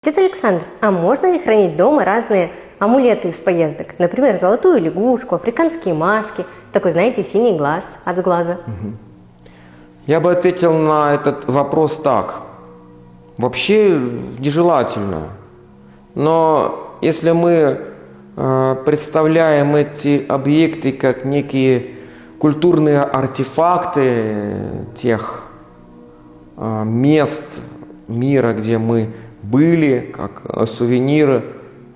Дед Александр, а можно ли хранить дома разные амулеты из поездок? Например, золотую лягушку, африканские маски, такой, знаете, синий глаз от глаза. Я бы ответил на этот вопрос так. Вообще нежелательно. Но если мы представляем эти объекты как некие культурные артефакты тех мест мира, где мы были, как сувениры,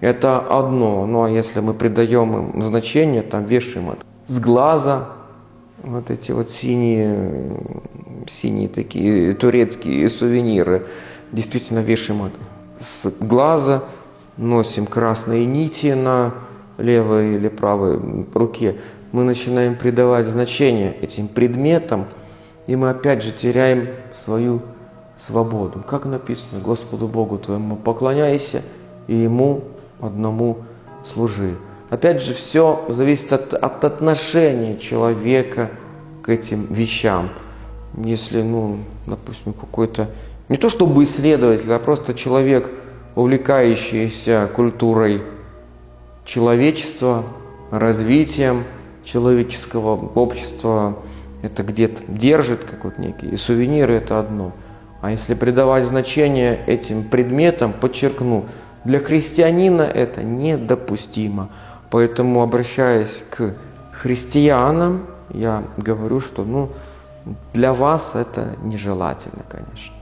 это одно. Ну а если мы придаем им значение, там вешаем это с глаза, вот эти вот синие такие турецкие сувениры, действительно вешаем это с глаза, носим красные нити на левой или правой руке, мы начинаем придавать значение этим предметам, и мы опять же теряем свою свободу. Как написано: Господу Богу твоему поклоняйся и Ему одному служи. Опять же, все зависит от отношения человека к этим вещам. Если, допустим, какой-то, не то чтобы исследователь, а просто человек, увлекающийся культурой человечества, развитием человеческого общества, это где-то держит, как вот некие сувениры, это одно. А если придавать значение этим предметам, подчеркну, для христианина это недопустимо. Поэтому, обращаясь к христианам, я говорю, что для вас это нежелательно, конечно.